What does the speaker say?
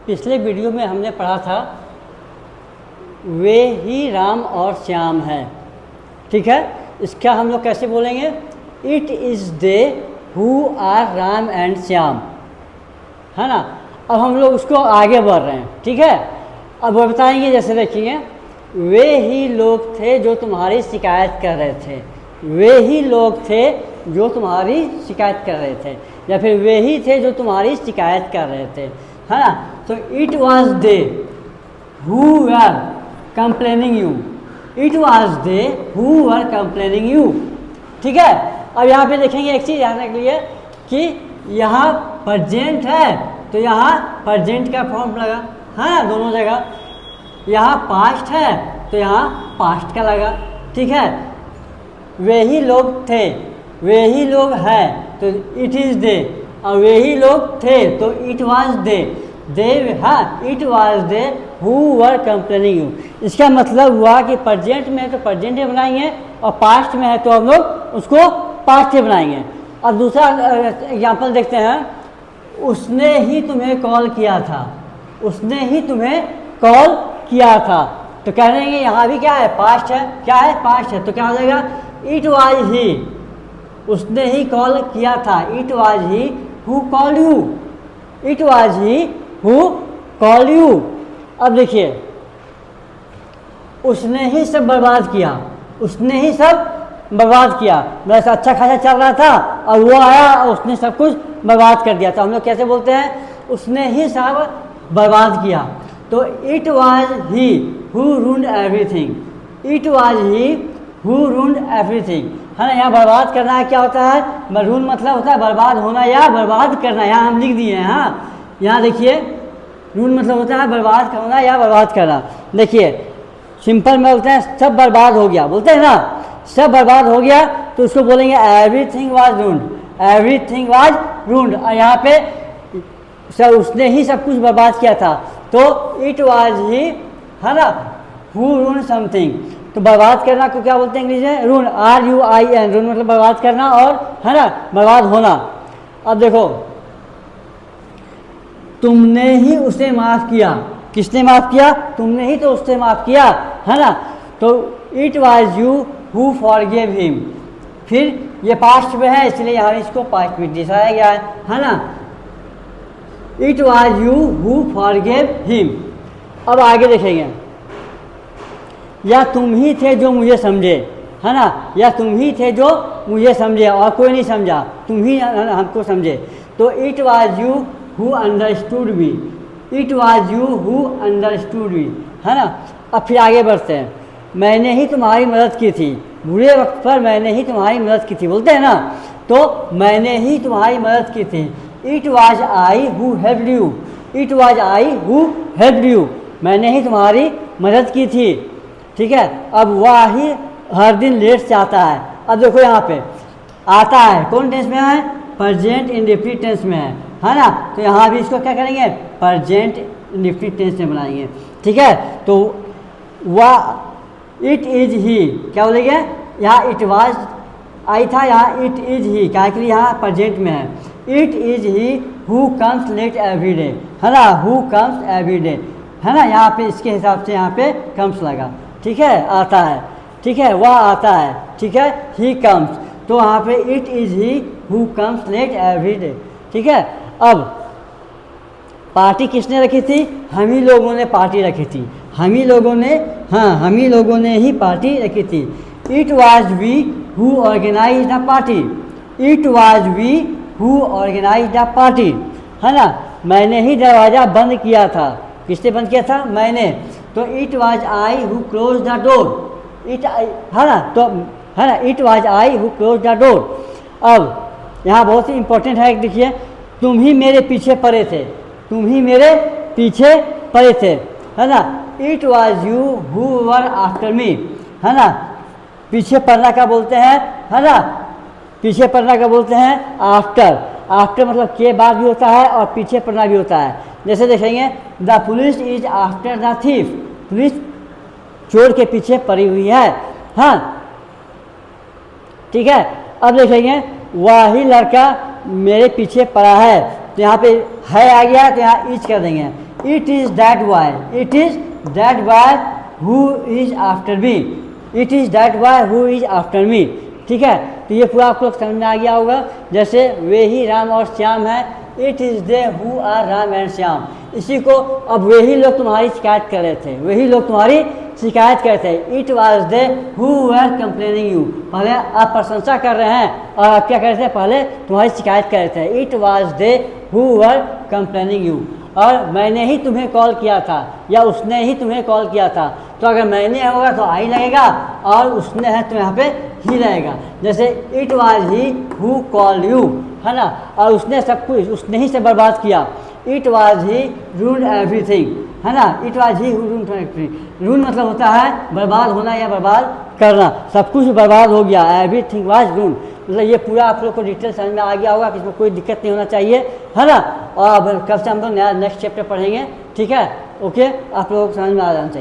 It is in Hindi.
पिछले वीडियो में हमने पढ़ा था वे ही राम और श्याम हैं, ठीक है। इसका हम लोग कैसे बोलेंगे? It is they who are Ram and Shyam, है ना। अब हम लोग उसको आगे बढ़ रहे हैं, ठीक है। अब वो बताएंगे, जैसे देखिए, वे ही लोग थे जो तुम्हारी शिकायत कर रहे थे, वे ही लोग थे जो तुम्हारी शिकायत कर रहे थे, या फिर वे ही थे जो तुम्हारी शिकायत कर रहे थे, है ना। तो it was they who are complaining you, it was they who are complaining you, ठीक है। अब यहाँ पे देखेंगे एक चीज़ ध्यान रखिए कि यहाँ प्रेजेंट है तो यहाँ प्रेजेंट का फॉर्म लगा, है ना, दोनों जगह। यहाँ पास्ट है तो यहाँ पास्ट का लगा, ठीक है। वे ही लोग थे, वे ही लोग हैं तो इट इज़ दे, और वे ही लोग थे तो इट वाज दे, हाँ it was they who were complaining you. इसका मतलब हुआ कि प्रेजेंट में है तो प्रेजेंट में बनाएंगे, और पास्ट में है तो हम लोग उसको पास्ट में बनाएंगे। अब दूसरा एग्जाम्पल देखते हैं, उसने ही तुम्हें कॉल किया था, उसने ही तुम्हें कॉल किया था, तो कह रहे हैं यहाँ भी क्या है? पास्ट है, क्या है? पास्ट है, तो क्या हो जाएगा? इट वाज ही, उसने ही कॉल किया था, it was he who called you, it was he who called you. अब देखिए, उसने ही सब बर्बाद किया, उसने ही सब बर्बाद किया, बस अच्छा खासा चल रहा था और वो आया और उसने सब कुछ बर्बाद कर दिया। तो हम लोग कैसे बोलते हैं? उसने ही सब बर्बाद किया। तो it was he who ruined everything, it was he who ruined everything, है ना। यहाँ बर्बाद करना क्या होता है? मरून मतलब होता है बर्बाद होना या बर्बाद करना, यहाँ हम लिख दिए हैं। हाँ, यहाँ देखिए, रून मतलब होता है बर्बाद होना या बर्बाद करना। देखिए सिंपल में बोलते हैं सब बर्बाद हो गया, बोलते हैं ना, सब बर्बाद हो गया, तो उसको बोलेंगे एवरीथिंग वाज रून्ड, एवरीथिंग वाज रून्ड। और यहाँ पे सब उसने ही सब कुछ बर्बाद किया था, तो इट वाज ही, है ना, हु रून्ड समथिंग। तो बर्बाद करना को क्या बोलते हैं इंग्लिश में? रून, RUIN, रून मतलब बर्बाद करना, और है ना बर्बाद होना। अब देखो, तुमने ही उसे माफ़ किया, किसने माफ़ किया? तुमने ही तो उससे माफ़ किया, है ना। तो it was you who forgive him, फिर ये पास्ट में है इसलिए यहाँ इसको पास्ट में दिखाया गया है ना। It was you who forgive him. अब आगे देखेंगे, या तुम ही थे जो मुझे समझे, है ना, या तुम ही थे जो मुझे समझे और कोई नहीं समझा, तुम ही हमको समझे। तो it was you who understood me, it was you who understood me, है ना। अब फिर आगे बढ़ते हैं, मैंने ही तुम्हारी मदद की थी, बुरे वक्त पर मैंने ही तुम्हारी मदद की थी, बोलते हैं ना, तो मैंने ही तुम्हारी मदद की थी। It was I who helped you, it was I who helped you, मैंने ही तुम्हारी मदद की थी, ठीक है। अब वह ही हर दिन लेट से आता है। अब देखो यहाँ पे आता है कौन टेंस में है? प्रेजेंट इंडेफिनिट टेंस में है ना। तो यहाँ भी इसको क्या करेंगे? प्रेजेंट इंडेफिनिट टेंस में बनाएंगे, ठीक है। तो वह इट इज ही, क्या बोलेंगे? यहाँ इट वाज आई था, यहाँ इट इज ही, क्या के लिए यहाँ प्रेजेंट में है। It is he who comes late every day, है ना, हु कम्स एवरी डे, है ना। यहाँ पे इसके हिसाब से यहाँ पे कम्स लगा, ठीक है, आता है, ठीक है, वह आता है, ठीक है, ही कम्स, तो वहाँ पे it is he who comes late every day, ठीक है। अब पार्टी किसने रखी थी? हम ही लोगों ने पार्टी रखी थी, हम ही लोगों ने, हाँ हम ही लोगों ने ही पार्टी रखी थी। It was we who organize the party, it was we who organize the party, है ना। मैंने ही दरवाज़ा बंद किया था, किसने बंद किया था? मैंने। तो it was I who close the door, it, है ना, तो है ना, it was I who close the door. अब यहाँ बहुत ही इंपॉर्टेंट है, देखिए, तुम ही मेरे पीछे पड़े थे, तुम ही मेरे पीछे पड़े थे, है ना। It was you who were after me, है ना। पीछे पड़ना का बोलते हैं, है ना, पीछे पड़ना का बोलते हैं आफ्टर, आफ्टर मतलब के बाद भी होता है और पीछे पड़ना भी होता है। जैसे देखेंगे, the police is after the thief, police चोर के पीछे पड़ी हुई है, हाँ, ठीक है। अब देखेंगे, वही लड़का मेरे पीछे पड़ा है, तो यहाँ पे है आ गया तो यहाँ इज कर देंगे, it is that boy, it is that boy who is after me, it is that boy who is after me. ठीक है, तो ये पूरा आपको समझ में आ गया होगा। जैसे वे ही राम और श्याम है, it is they who are Ram and Shyam. इसी को अब वही लोग तुम्हारी शिकायत कर रहे थे, वही लोग तुम्हारी शिकायत कर रहे थे। It was they who were complaining you, पहले आप प्रशंसा कर रहे हैं और आप क्या कर रहे थे, पहले तुम्हारी शिकायत कर रहे थे। It was they who were complaining you, और मैंने ही तुम्हें कॉल किया था या उसने ही तुम्हें कॉल किया था। तो अगर मैंने होगा तो आई लगेगा और उसने है तो यहाँ पे ही रहेगा। जैसे it was he who called you, है ना, और उसने सब कुछ, उसने ही से बर्बाद किया। It was he ruined everything, है ना, it was he who ruined everything. Ruined मतलब होता है बर्बाद होना या बर्बाद करना, सब कुछ बर्बाद हो गया। एवरीथिंग वाज रूड, मतलब ये पूरा आप लोग को डिटेल समझ में आ गया होगा कि इसमें कोई दिक्कत नहीं होना चाहिए, है ना। और अब कल से हम लोग नया नेक्स्ट चैप्टर पढ़ेंगे, ठीक है, ओके, आप लोग को समझ में आ जाना चाहिए।